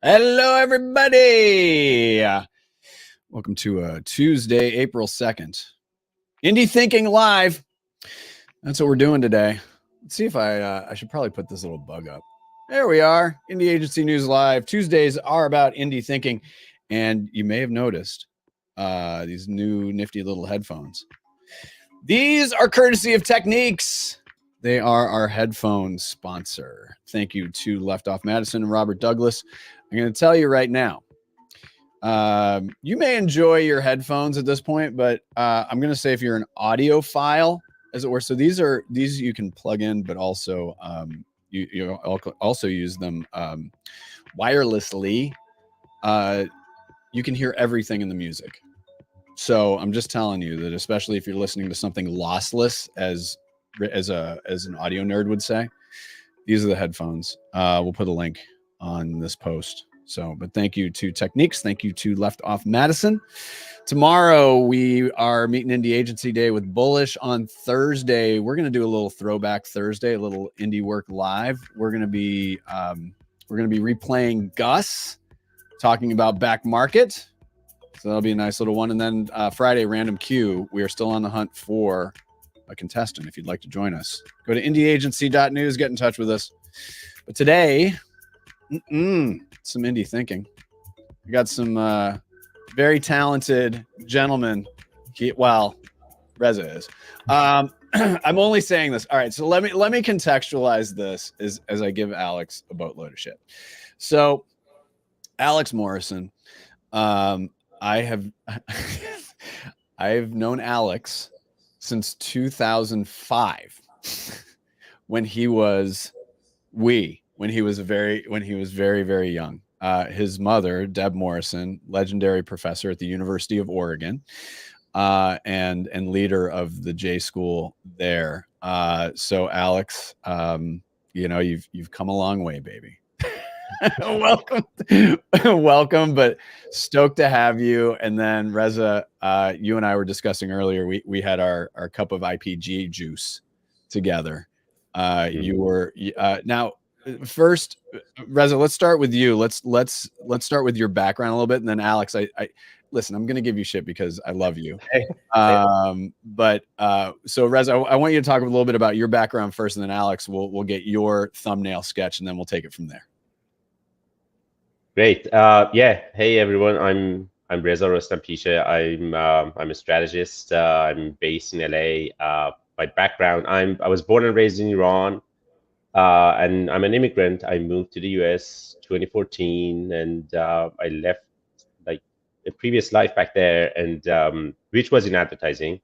Hello, everybody. Welcome to Tuesday, April 2nd. Indie Thinking Live. That's what we're doing today. Let's see if I should probably put this little bug up. There we are. Indie Agency News Live. Tuesdays are about indie thinking. And you may have noticed these new nifty little headphones. These are courtesy of Techniques. They are our headphone sponsor. Thank you to Left Off Madison and Robert Douglas. I'm going to tell you right now, you may enjoy your headphones at this point, but I'm going to say if you're an audiophile, as it were, so these you can plug in, but also you also use them wirelessly. You can hear everything in the music. So I'm just telling you that, especially if you're listening to something lossless, as an audio nerd would say, these are the headphones. We'll put a link on this post. So, but thank you to Techniques. Thank you to Left Off Madison. Tomorrow we are meeting Indie Agency Day with Bullish. On Thursday, we're going to do a little throwback Thursday, a little indie work live. We're going to be replaying Gus, talking about back market. So that'll be a nice little one. And then Friday, Random Q. We are still on the hunt for a contestant. If you'd like to join us, go to indieagency.news, get in touch with us. But today, some indie thinking. We got some very talented gentlemen. Reza is. I'm only saying this. All right, so let me contextualize this as I give Alex a boatload of shit. So, Alex Morrison, I've known Alex since 2005, when he was very, very young. His mother, Deb Morrison, legendary professor at the University of Oregon, and leader of the J School there. So Alex, you've come a long way, baby. welcome, but stoked to have you. And then Reza, you and I were discussing earlier, we had our cup of IPG juice together. You were now first, Reza, let's start with you. Let's start with your background a little bit, and then Alex, I listen, I'm going to give you shit because I love you. So Reza, I want you to talk a little bit about your background first, and then Alex, we'll get your thumbnail sketch, and then we'll take it from there. Great. Hey everyone. I'm Reza Rostampishe. I'm a strategist. I'm based in LA. My background, I was born and raised in Iran, and I'm an immigrant. I moved to the US 2014, and I left like a previous life back there, and which was in advertising,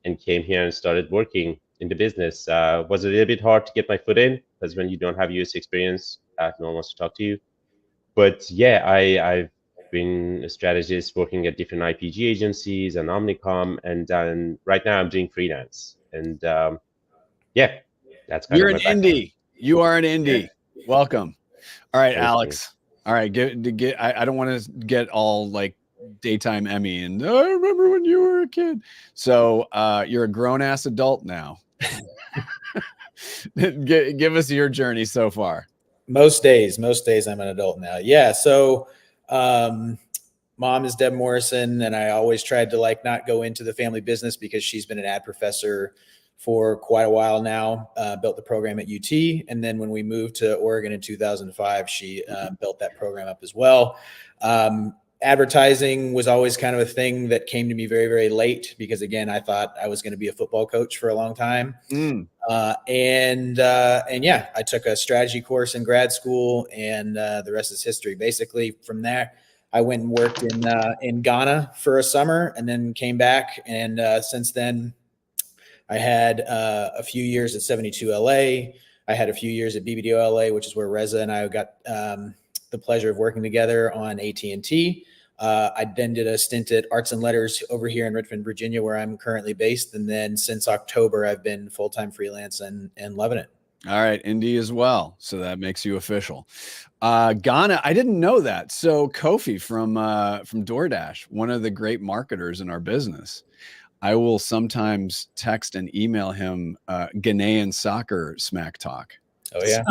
and came here and started working in the business. Was a little bit hard to get my foot in, because when you don't have US experience, no one wants to talk to you. But yeah, I've been a strategist working at different IPG agencies and Omnicom, and right now I'm doing freelance. And that's kind You're of an indie. You are an indie. Yeah. Welcome. All right, Thank Alex. You. All right, I don't want to get all like daytime Emmy and I remember when you were a kid. So you're a grown ass adult now. Give us your journey so far. Most days I'm an adult now. Yeah. So, mom is Deb Morrison, and I always tried to not go into the family business because she's been an ad professor for quite a while now, built the program at UT. And then when we moved to Oregon in 2005, she built that program up as well. Advertising was always kind of a thing that came to me very, very late because, again, I thought I was going to be a football coach for a long time. And I took a strategy course in grad school, and the rest is history. Basically, from there, I went and worked in Ghana for a summer, and then came back. And since then, I had a few years at 72 LA. I had a few years at BBDO LA, which is where Reza and I got the pleasure of working together on AT&T. I then did a stint at Arts and Letters over here in Richmond, Virginia, where I'm currently based. And then since October, I've been full-time freelance and loving it. All right, Indy as well. So that makes you official. Ghana, I didn't know that. So Kofi from DoorDash, one of the great marketers in our business. I will sometimes text and email him Ghanaian soccer smack talk. Oh yeah.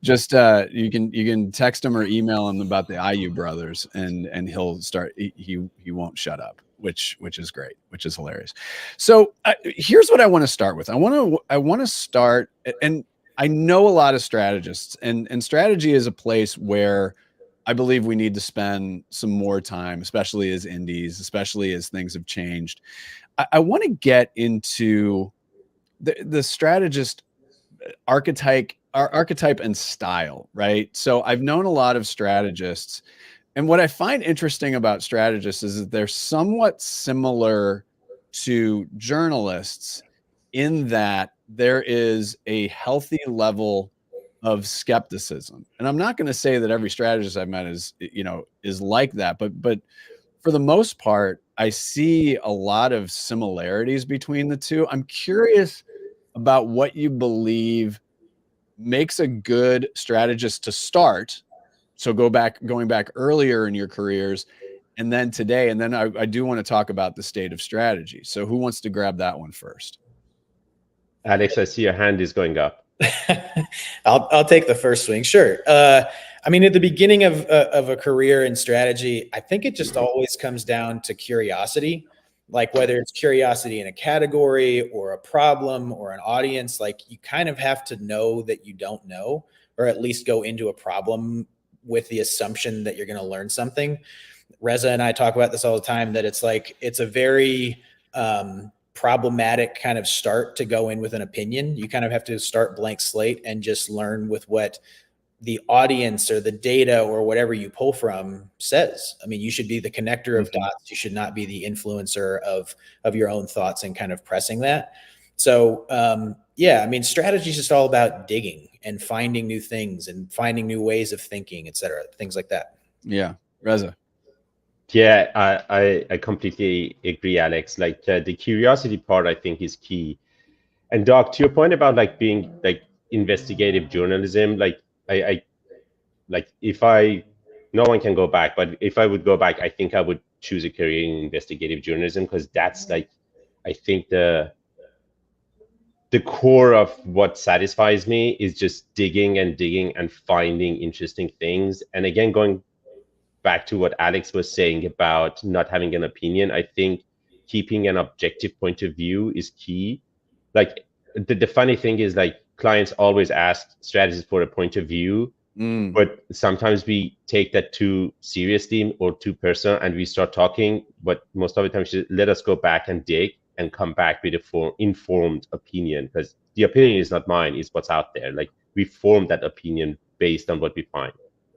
Just you can text him or email him about the IU brothers, and he'll start. He won't shut up, which is great, which is hilarious. So here's what I want to start with. I want to start, and I know a lot of strategists, and strategy is a place where I believe we need to spend some more time, especially as indies, especially as things have changed. I want to get into the strategist archetype and style, right? So I've known a lot of strategists, and what I find interesting about strategists is that they're somewhat similar to journalists in that there is a healthy level of skepticism. And I'm not going to say that every strategist I've met is like that, but for the most part, I see a lot of similarities between the two. I'm curious about what you believe makes a good strategist to start. So going back earlier in your careers, and then today, and then I do want to talk about the state of strategy. So who wants to grab that one first? Alex, I see your hand is going up. I'll take the first swing. Sure. I mean, at the beginning of a career in strategy, I think it just always comes down to curiosity. Like whether it's curiosity in a category or a problem or an audience, like you kind of have to know that you don't know, or at least go into a problem with the assumption that you're going to learn something. Reza and I talk about this all the time, that it's like, it's a very problematic kind of start to go in with an opinion. You kind of have to start blank slate and just learn with what the audience or the data or whatever you pull from says. I mean, you should be the connector of dots. You should not be the influencer of your own thoughts and kind of pressing that. So, yeah, I mean, strategy is just all about digging and finding new things and finding new ways of thinking, et cetera, things like that. Yeah. Reza. Yeah, I completely agree, Alex. Like the curiosity part, I think, is key. And Doc, to your point about like being like investigative journalism, like I like if no one can go back, but if I would go back, I think I would choose a career in investigative journalism, because that's like, I think the core of what satisfies me is just digging and finding interesting things. And again, going back to what Alex was saying about not having an opinion, I think keeping an objective point of view is key. Like the funny thing is, like, clients always ask strategists for a point of view, but sometimes we take that too seriously or too personal and we start talking, but most of the time let us go back and dig and come back with a informed opinion, because the opinion is not mine, it's what's out there. Like we form that opinion based on what we find,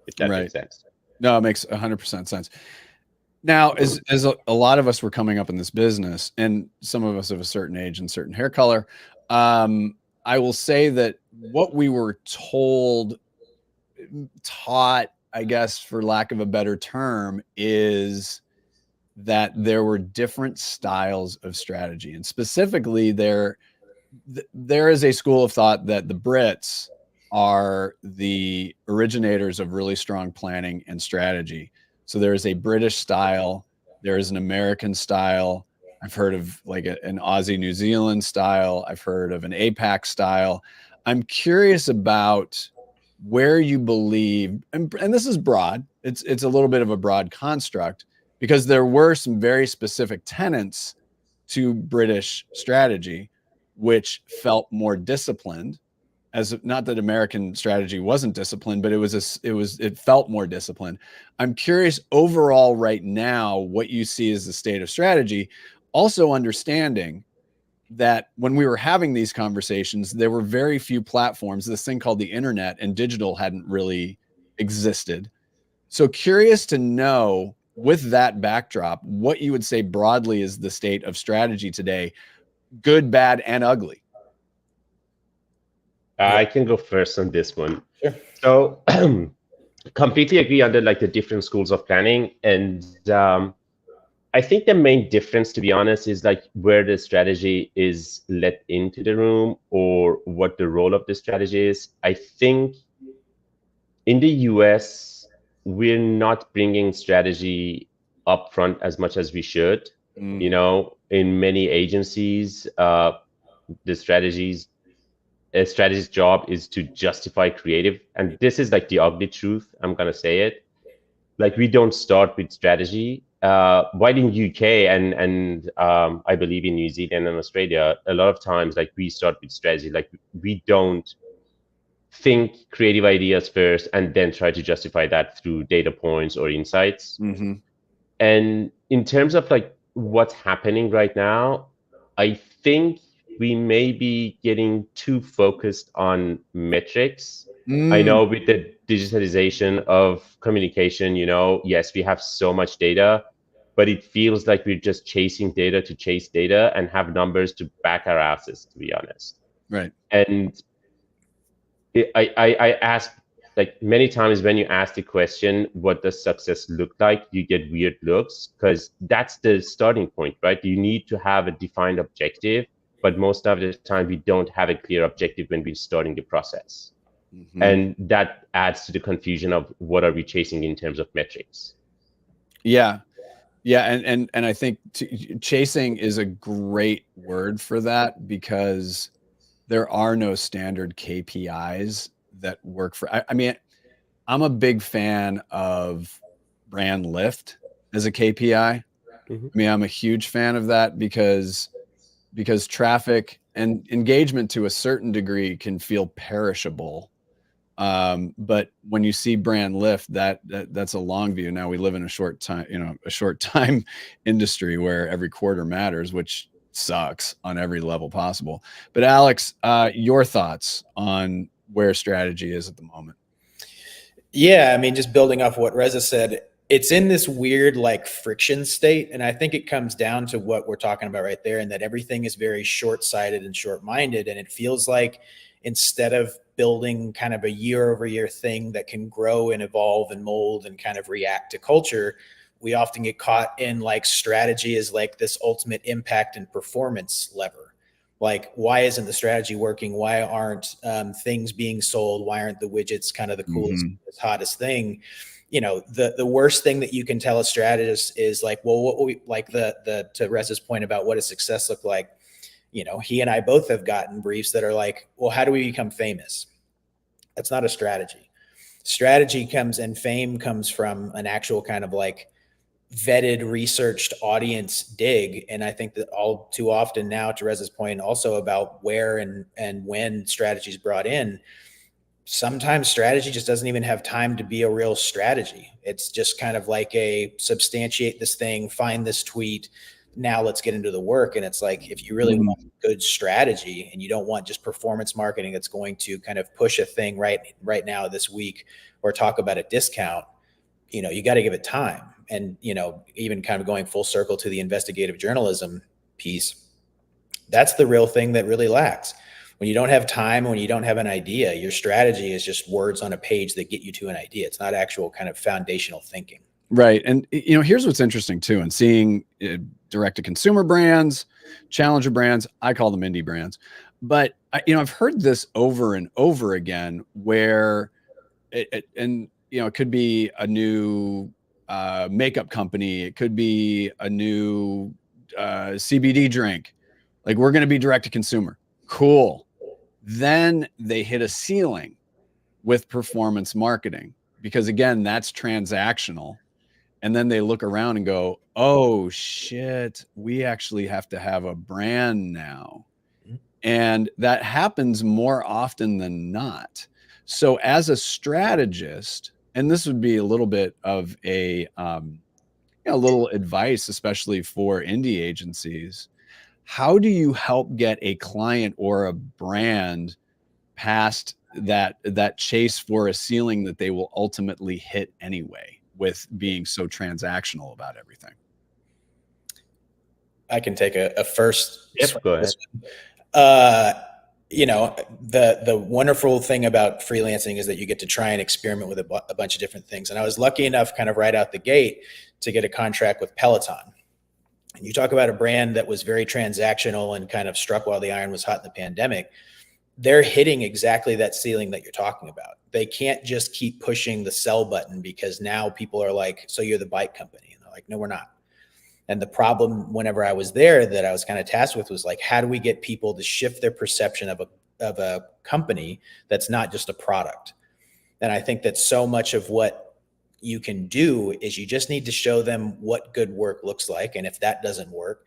if that makes sense. No, it makes 100% sense. Now, as a lot of us were coming up in this business, and some of us of a certain age and certain hair color, I will say that what we were taught, I guess, for lack of a better term, is that there were different styles of strategy. And specifically, there is a school of thought that the Brits are the originators of really strong planning and strategy. So there is a British style, there is an American style. I've heard of like an Aussie New Zealand style. I've heard of an APAC style. I'm curious about where you believe, and this is broad, it's a little bit of a broad construct, because there were some very specific tenets to British strategy which felt more disciplined. As not that American strategy wasn't disciplined, but it felt more disciplined. I'm curious overall right now what you see as the state of strategy, also understanding that when we were having these conversations, there were very few platforms. This thing called the internet and digital hadn't really existed. So curious to know, with that backdrop, what you would say broadly is the state of strategy today, good, bad, and ugly. I can go first on this one. Sure. So completely agree under like the different schools of planning. And I think the main difference, to be honest, is like where the strategy is let into the room or what the role of the strategy is. I think in the US, we're not bringing strategy up front as much as we should. You know, in many agencies, the strategies a strategist's job is to justify creative. And this is like the ugly truth. I'm going to say it. Like, we don't start with strategy. While in UK and I believe in New Zealand and Australia, a lot of times, like, we start with strategy. Like, we don't think creative ideas first and then try to justify that through data points or insights. Mm-hmm. And in terms of like what's happening right now, I think we may be getting too focused on metrics. I know with the digitalization of communication, yes, we have so much data, but it feels like we're just chasing data to chase data and have numbers to back our asses, to be honest. Right. And I ask, like, many times when you ask the question, what does success look like? You get weird looks, because that's the starting point, right? You need to have a defined objective, but most of the time we don't have a clear objective when we're starting the process. Mm-hmm. And that adds to the confusion of what are we chasing in terms of metrics. Yeah. And I think chasing is a great word for that, because there are no standard KPIs that work for, I mean, I'm a big fan of brand lift as a KPI. Mm-hmm. I mean, I'm a huge fan of that because traffic and engagement to a certain degree can feel perishable. But when you see brand lift, that's a long view. Now we live in a short time industry where every quarter matters, which sucks on every level possible. But Alex, your thoughts on where strategy is at the moment? Yeah, I mean, just building off what Reza said, it's in this weird like friction state. And I think it comes down to what we're talking about right there, and that everything is very short-sighted and short-minded. And it feels like instead of building kind of a year-over-year thing that can grow and evolve and mold and kind of react to culture, we often get caught in like strategy is like this ultimate impact and performance lever. Like, why isn't the strategy working? Why aren't things being sold? Why aren't the widgets kind of the coolest, hottest thing? The worst thing that you can tell a strategist is like, well, what we like to Reza's point about what does success look like? He and I both have gotten briefs that are like, well, how do we become famous? That's not a strategy. Strategy comes, and fame comes from an actual kind of like vetted, researched audience dig. And I think that all too often now, to Reza's point also about where and when strategy is brought in, sometimes strategy just doesn't even have time to be a real strategy. It's just kind of like a substantiate this thing, find this tweet, now let's get into the work. And it's like, if you really want good strategy and you don't want just performance marketing that's going to kind of push a thing right now this week or talk about a discount, you got to give it time. And, even kind of going full circle to the investigative journalism piece, that's the real thing that really lacks. When you don't have time, when you don't have an idea, your strategy is just words on a page that get you to an idea. It's not actual kind of foundational thinking. Right. And, here's what's interesting too, and seeing direct to consumer brands, challenger brands, I call them indie brands, but I've heard this over and over again where it could be a new makeup company. It could be a new CBD drink. Like, we're going to be direct to consumer. Cool. Then they hit a ceiling with performance marketing, because again, that's transactional. And then they look around and go, oh shit, we actually have to have a brand now. And that happens more often than not. So as a strategist, and this would be a little bit of a little advice, especially for indie agencies, how do you help get a client or a brand past that chase for a ceiling that they will ultimately hit anyway, with being so transactional about everything? I can take a first. Yep, go ahead. The wonderful thing about freelancing is that you get to try and experiment with a bunch of different things. And I was lucky enough kind of right out the gate to get a contract with Peloton. And you talk about a brand that was very transactional and kind of struck while the iron was hot in the pandemic. They're hitting exactly that ceiling that you're talking about. They can't just keep pushing the sell button, because now people are like, so you're the bike company. And they're like, no, we're not. And the problem whenever I was there that I was kind of tasked with was like, how do we get people to shift their perception of a company that's not just a product. And I think that so much of what you can do is you just need to show them what good work looks like. And if that doesn't work,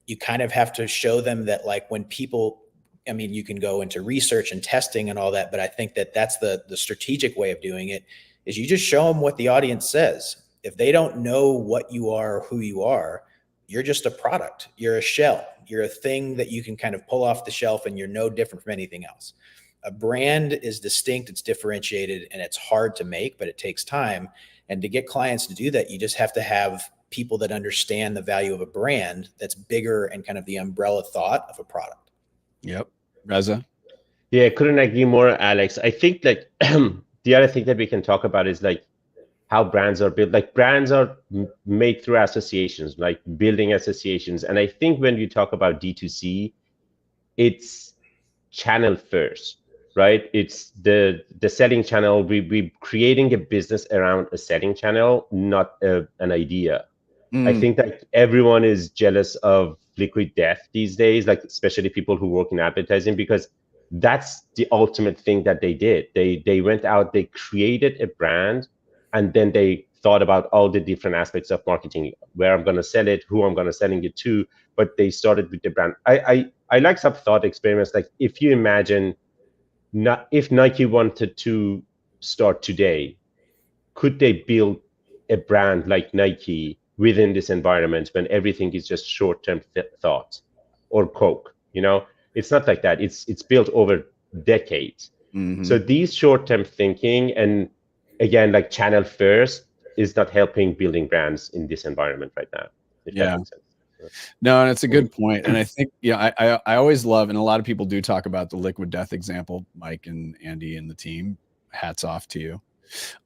you kind of have to show them that, like, when people, I mean, you can go into research and testing and all that, but I think that that's the strategic way of doing it, is you just show them what the audience says. If they don't know what you are or who you are, you're just a product. You're a shell. You're a thing that you can kind of pull off the shelf, and you're no different from anything else. A brand is distinct, it's differentiated, and it's hard to make, but it takes time. And to get clients to do that, you just have to have people that understand the value of a brand that's bigger and kind of the umbrella thought of a product. Yep. Reza? Yeah, couldn't agree more, Alex. I think like the other thing that we can talk about is like how brands are built. Like brands are made through associations, like building associations. And I think when you talk about D2C, it's channel first, right? It's the selling channel. We creating a business around a selling channel, not an idea. I think that everyone is jealous of Liquid Death these days, like especially people who work in advertising, because that's the ultimate thing that they did. They went out, they created a brand, and then they thought about all the different aspects of marketing, where I'm going to sell it, who I'm going to selling it to, but they started with the brand. I like some thought experiments. Like if you imagine, if Nike wanted to start today, could they build a brand like Nike within this environment when everything is just short-term thought? Or Coke, you know? It's not like that. It's built over decades. So these short-term thinking, and again, like channel first, is not helping building brands in this environment right now. If that makes sense. No, and it's a good point. And I think, I always love, and a lot of people do talk about the Liquid Death example, Mike and Andy and the team. Hats off to you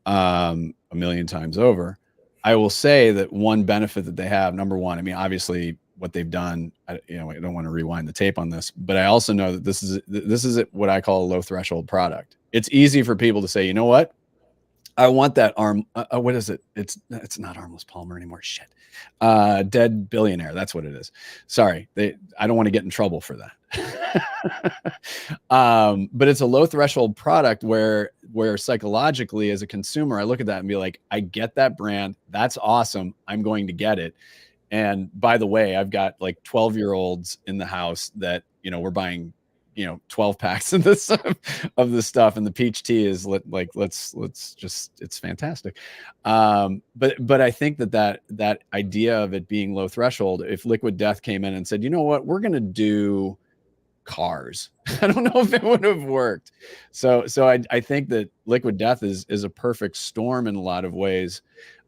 a million times over. I will say that one benefit that they have, number one, I mean, obviously what they've done, I don't want to rewind the tape on this, but I also know that this is what I call a low threshold product. It's easy for people to say, you know what? I want that what is it? It's not Armless Palmer anymore. Shit. Dead Billionaire. That's what it is. Sorry. I don't want to get in trouble for that. But it's a low threshold product where psychologically as a consumer, I look at that and be like, I get that brand. That's awesome. I'm going to get it. And by the way, I've got like 12-year-olds in the house that, we're buying 12 packs of this stuff, and the peach tea is like let's just, it's fantastic. But I think that idea of it being low threshold, if Liquid Death came in and said, you know what, we're gonna do cars, I don't know if it would have worked. So I think that Liquid Death is a perfect storm in a lot of ways.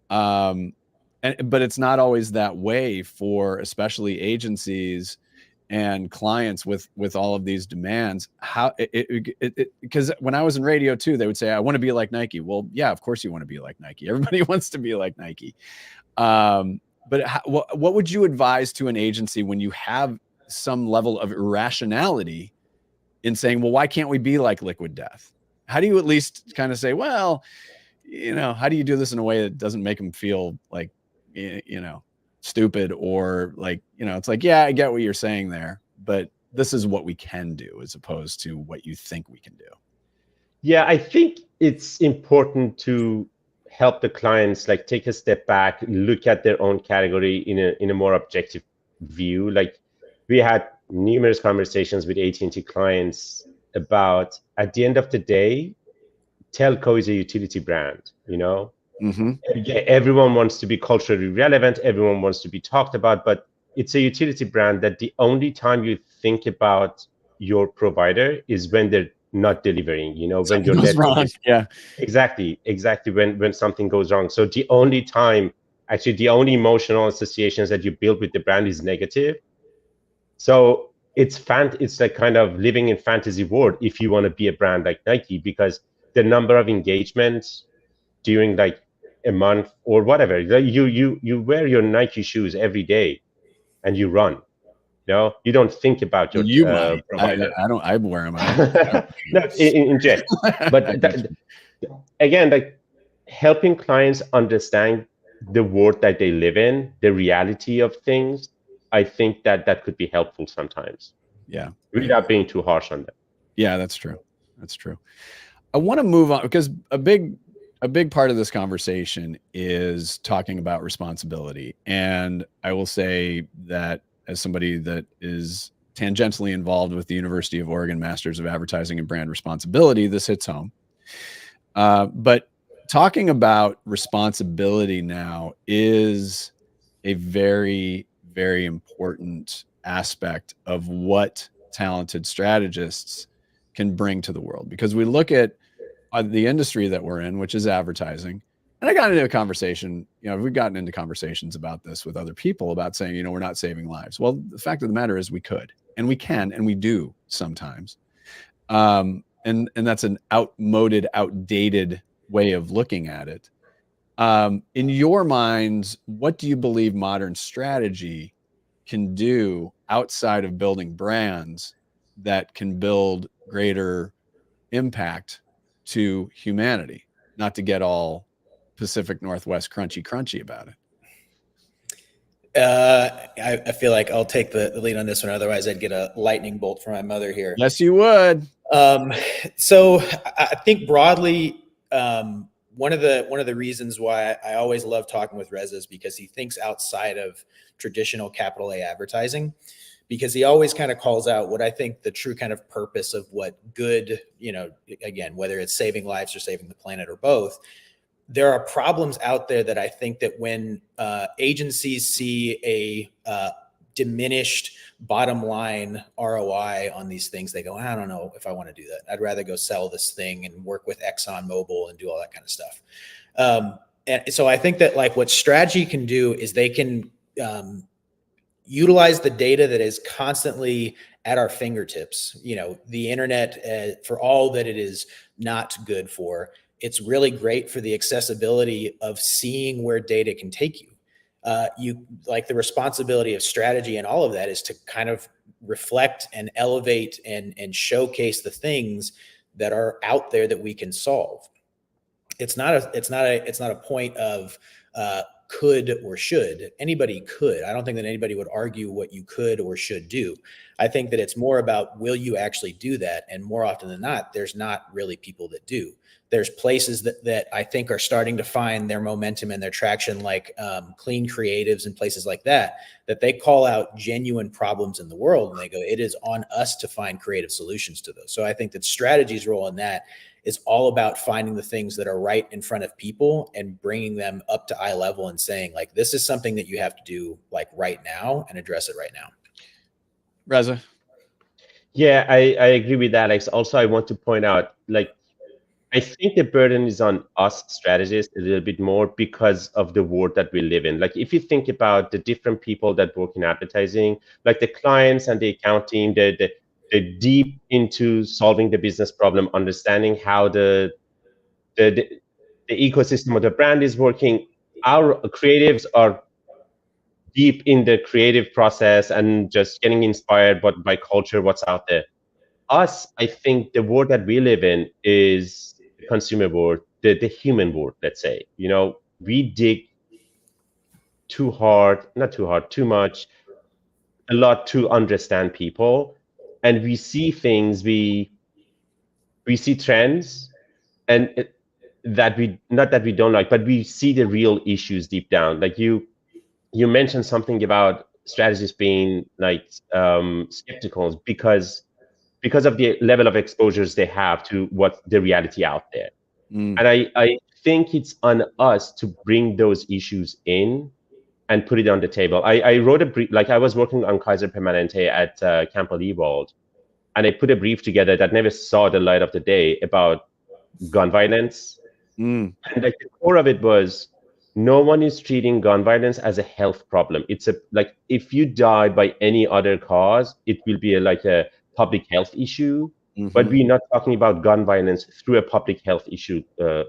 But it's not always that way for especially agencies and clients with all of these demands. How because when I was in radio too, they would say, I want to be like Nike. Well, yeah, of course you want to be like Nike. Everybody wants to be like Nike. But what would you advise to an agency when you have some level of irrationality in saying, well, why can't we be like Liquid Death? How do you at least kind of say, well, how do you do this in a way that doesn't make them feel like, stupid, or like, it's like, yeah, I get what you're saying there, but this is what we can do as opposed to what you think we can do. Yeah, I think it's important to help the clients like take a step back, look at their own category in a more objective view. Like we had numerous conversations with AT&T clients about, at the end of the day, telco is a utility brand, Everyone wants to be culturally relevant. Everyone wants to be talked about, but it's a utility brand that the only time you think about your provider is when they're not delivering, when you're wrong. Yeah, exactly. When something goes wrong. So the only time, actually the only emotional associations that you build with the brand is negative. So it's like kind of living in fantasy world if you want to be a brand like Nike, because the number of engagements during like a month or whatever, you wear your Nike shoes every day and you run. You don't think about your provider. I wear them. No, in jail. But again, like helping clients understand the world that they live in, the reality of things, I think that could be helpful sometimes. Yeah. Without being too harsh on them. Yeah, that's true. That's true. I want to move on because a big part of this conversation is talking about responsibility. And I will say that as somebody that is tangentially involved with the University of Oregon Masters of Advertising and Brand Responsibility, this hits home. But talking about responsibility now is a very, very important aspect of what talented strategists can bring to the world, because we look at the industry that we're in, which is advertising. And I got into a conversation, we've gotten into conversations about this with other people about saying, we're not saving lives. Well, the fact of the matter is we could, and we can, and we do sometimes. And that's an outdated way of looking at it. In your minds, what do you believe modern strategy can do outside of building brands that can build greater impact to humanity? Not to get all Pacific Northwest crunchy about it. I feel like I'll take the lead on this one. Otherwise, I'd get a lightning bolt from my mother here. Yes, you would. So I think broadly, one of the reasons why I always love talking with Reza is because he thinks outside of traditional capital A advertising, because he always kind of calls out what I think the true kind of purpose of what good, again, whether it's saving lives or saving the planet or both. There are problems out there that I think that when agencies see a diminished bottom line ROI on these things, they go, I don't know if I want to do that. I'd rather go sell this thing and work with ExxonMobil and do all that kind of stuff. And so I think that like what strategy can do is they can utilize the data that is constantly at our fingertips. The internet, for all that it is not good for, it's really great for the accessibility of seeing where data can take you. You like the responsibility of strategy and all of that is to kind of reflect and elevate and showcase the things that are out there that we can solve. It's not a point of could or should. Anybody could. I don't think that anybody would argue what you could or should do. I think that it's more about, will you actually do that? And more often than not, there's not really people that do. There's places that I think are starting to find their momentum and their traction, like Clean Creatives and places like that they call out genuine problems in the world. And they go, it is on us to find creative solutions to those. So I think that strategy's role in that is all about finding the things that are right in front of people and bringing them up to eye level and saying, like, this is something that you have to do like right now and address it right now. Reza? Yeah, I agree with Alex. Also, I want to point out, like, I think the burden is on us strategists a little bit more because of the world that we live in. Like, if you think about the different people that work in advertising, like the clients and the accounting, they're deep into solving the business problem, understanding how the ecosystem of the brand is working. Our creatives are deep in the creative process and just getting inspired by culture, what's out there. Us, I think the world that we live in is the consumer world, the human world, let's say. We dig too much, a lot to understand people. And we see things, we see trends, and not that we don't like, but we see the real issues deep down. Like you mentioned something about strategists being like skeptical because of the level of exposures they have to what the reality out there. And I think it's on us to bring those issues in and put it on the table. I wrote a brief, like I was working on Kaiser Permanente at Campbell Ewald, and I put a brief together that never saw the light of the day about gun violence. And like the core of it was, no one is treating gun violence as a health problem. It's like if you die by any other cause, it will be like a public health issue. Mm-hmm. But we're not talking about gun violence through a public health issue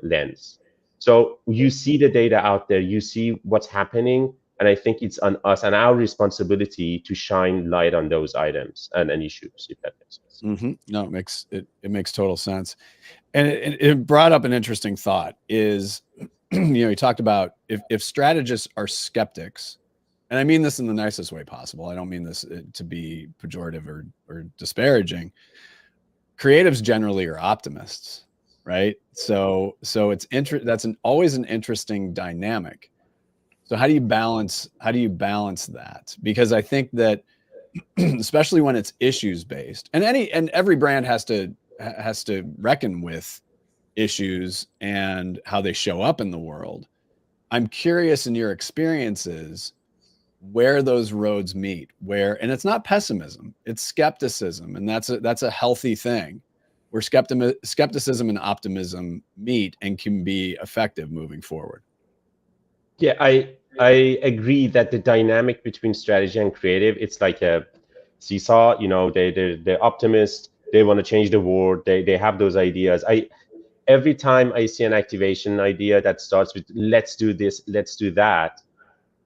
lens. So you see the data out there, you see what's happening, and I think it's on us and our responsibility to shine light on those items and issues, if that makes sense. Mm-hmm. No, it makes total sense. And it brought up an interesting thought is, you talked about if strategists are skeptics, and I mean this in the nicest way possible. I don't mean this to be pejorative or disparaging. creatives generally are optimists, right? So it's always an interesting dynamic. So how do you balance that? Because I think that especially when it's issues based, and every brand has to reckon with issues and how they show up in the world. I'm curious in your experiences where those roads meet, and it's not pessimism, it's skepticism, and that's a healthy thing, where skepticism and optimism meet and can be effective moving forward. Yeah, I agree that the dynamic between strategy and creative, it's like a seesaw. They're optimists, they want to change the world, they have those ideas. Every time I see an activation idea that starts with let's do this, let's do that,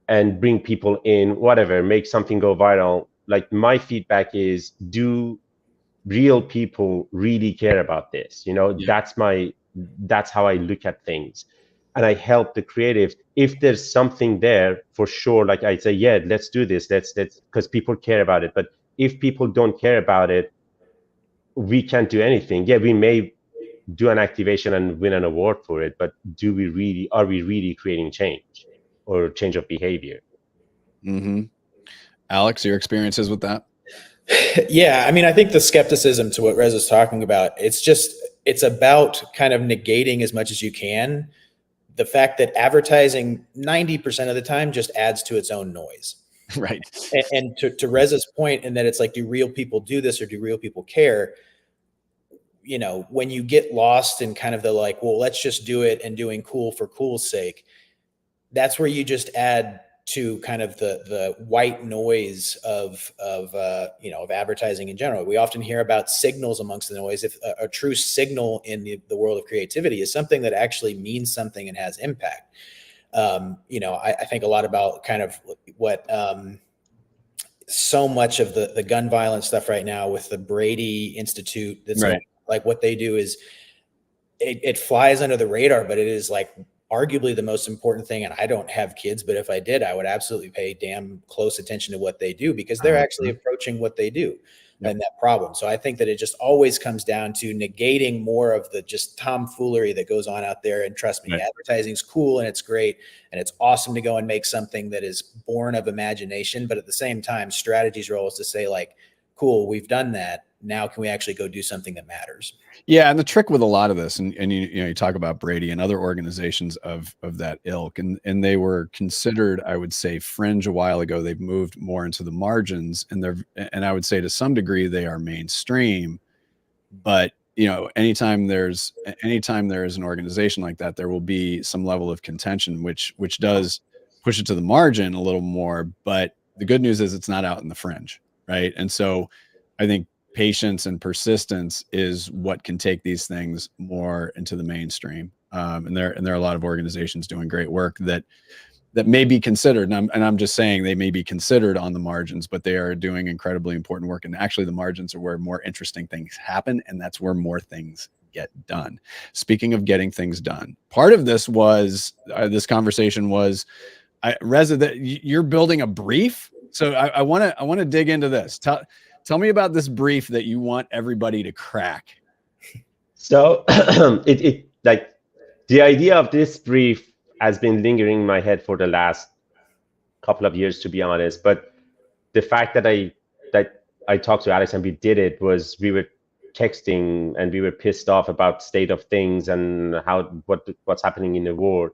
and bring people in, whatever, make something go viral, like my feedback is, do real people really care about this? Yeah. That's how I look at things. And I help the creatives. If there's something there, for sure, like I say, yeah, let's do this, let's because people care about it. But if people don't care about it, we can't do anything. Yeah, we may do an activation and win an award for it, but are we really creating change or change of behavior? Mm-hmm. Alex, your experiences with that? Yeah, I mean, I think the skepticism to what Rez is talking about, it's about kind of negating as much as you can the fact that advertising 90% of the time just adds to its own noise. Right. And to Rez's point, in that it's like, do real people do this, or do real people care? When you get lost in kind of the like, well, let's just do it and doing cool for cool's sake, that's where you just add to kind of the white noise of advertising in general. We often hear about signals amongst the noise. If a true signal in the world of creativity is something that actually means something and has impact. I think a lot about kind of what so much of the gun violence stuff right now with the Brady Institute. That's right. Like what they do is it flies under the radar, but it is like arguably the most important thing. And I don't have kids, but if I did, I would absolutely pay damn close attention to what they do, because they're actually approaching what they do and that problem. So I think that it just always comes down to negating more of the just tomfoolery that goes on out there. And trust me, advertising's cool and it's great and it's awesome to go and make something that is born of imagination. But at the same time, strategy's role is to say like, cool, we've done that. Now can we actually go do something that matters? Yeah, and the trick with a lot of this, and you talk about Brady and other organizations of that ilk, and they were considered, I would say, fringe a while ago. They've moved more into the margins, and I would say to some degree they are mainstream. But anytime there's an organization like that, there will be some level of contention, which does push it to the margin a little more. But the good news is it's not out in the fringe, right? And so I think patience and persistence is what can take these things more into the mainstream. And there are a lot of organizations doing great work that may be considered, and I'm just saying they may be considered on the margins, but they are doing incredibly important work. And actually the margins are where more interesting things happen, and that's where more things get done. Speaking of getting things done, part of this was this conversation was, Reza, that you're building a brief. So I want to dig into this. Tell me about this brief that you want everybody to crack. So it like the idea of this brief has been lingering in my head for the last couple of years, to be honest. But the fact that I talked to Alex and we did it was, we were texting and we were pissed off about state of things and what's happening in the world.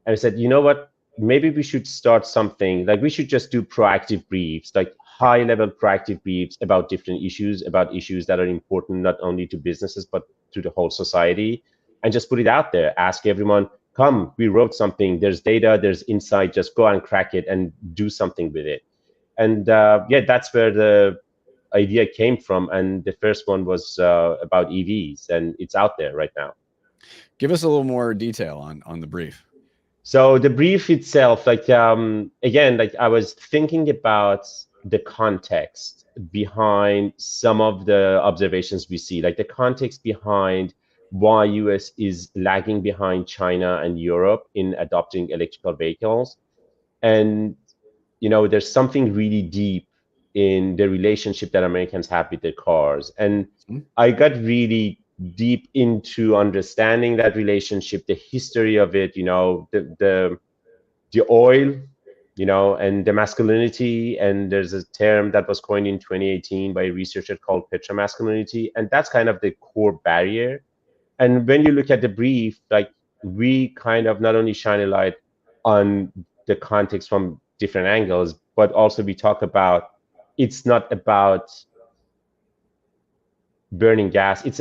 And I said, you know what? Maybe we should start something, like we should just do proactive briefs, like high-level proactive briefs about different issues, that are important not only to businesses but to the whole society, and just put it out there. Ask everyone, come, we wrote something, there's data, there's insight, just go and crack it and do something with it. And that's where the idea came from. And the first one was about EVs, and it's out there right now. Give us a little more detail on the brief. So the brief itself, again, I was thinking about the context behind some of the observations we see, like the context behind why US is lagging behind China and Europe in adopting electrical vehicles. And, there's something really deep in the relationship that Americans have with their cars. And I got really deep into understanding that relationship, the history of it, the oil, and the masculinity. And there's a term that was coined in 2018 by a researcher called petromasculinity. And that's kind of the core barrier. And when you look at the brief, like, we kind of not only shine a light on the context from different angles, but also we talk about it's not about burning gas. It's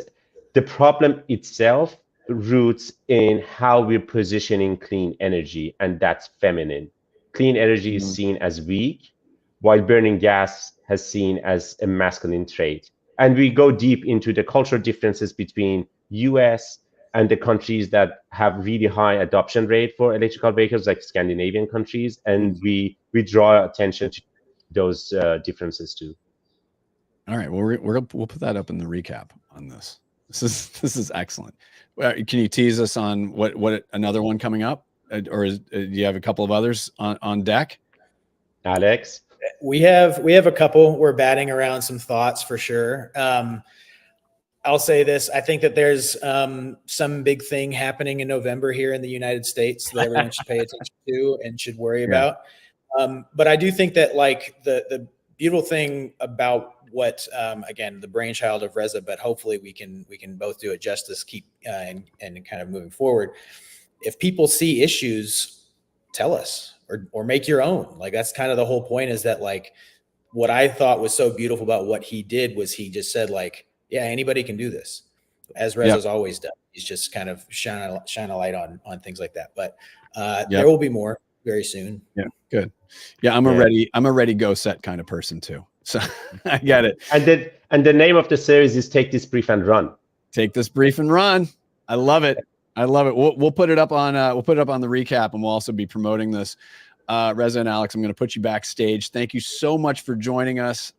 the problem itself roots in how we're positioning clean energy, and that's feminine. Clean energy is seen as weak, while burning gas has seen as a masculine trait. And we go deep into the cultural differences between US and the countries that have really high adoption rate for electrical vehicles, like Scandinavian countries, and we draw attention to those differences too. All right, well, we'll put that up in the recap on this. This is excellent. Can you tease us on what another one coming up, or do you have a couple of others on deck? Alex, we have a couple. We're batting around some thoughts for sure. I'll say this: I think that there's some big thing happening in November here in the United States that everyone should pay attention to and should worry about. But I do think that, like, the beautiful thing about what, again, the brainchild of Reza, but hopefully we can both do it justice, keep and kind of moving forward. If people see issues, tell us or make your own. Like, that's kind of the whole point, is that, like, what I thought was so beautiful about what he did was he just said, like, yeah, anybody can do this, as Reza's always done. He's just kind of shine a light on things like that. But there will be more very soon. Yeah, good. Yeah, I'm a ready go set kind of person too. So I get it. And the name of the series is Take This Brief and Run. Take this brief and run. I love it. I love it. We'll put it up on the recap, and we'll also be promoting this. Reza and Alex, I'm going to put you backstage. Thank you so much for joining us.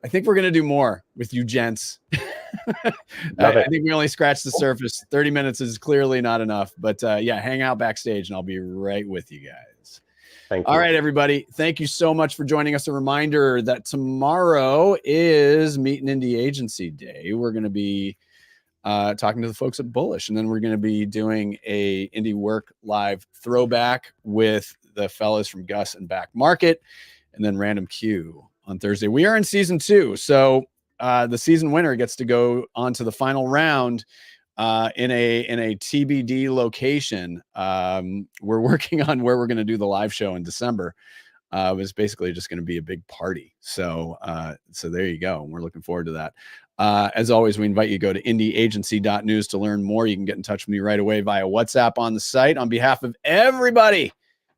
I think we're going to do more with you gents. I think we only scratched the surface. 30 minutes is clearly not enough, but hang out backstage and I'll be right with you guys. Thank you. All right, everybody. Thank you so much for joining us. A reminder that tomorrow is Meet an Indie Agency Day. We're going to be talking to the folks at Bullish, and then we're going to be doing a Indie Work Live throwback with the fellas from Gus and Back Market, and then Random Q on Thursday. We are in season 2, so the season winner gets to go on to the final round in a TBD location. We're working on where we're going to do the live show in December. It's basically just going to be a big party. So there you go. We're looking forward to that. As always, we invite you to go to indieagency.news to learn more. You can get in touch with me right away via WhatsApp on the site. On behalf of everybody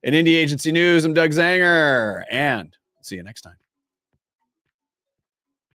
at Indie Agency News, I'm Doug Zanger, and see you next time.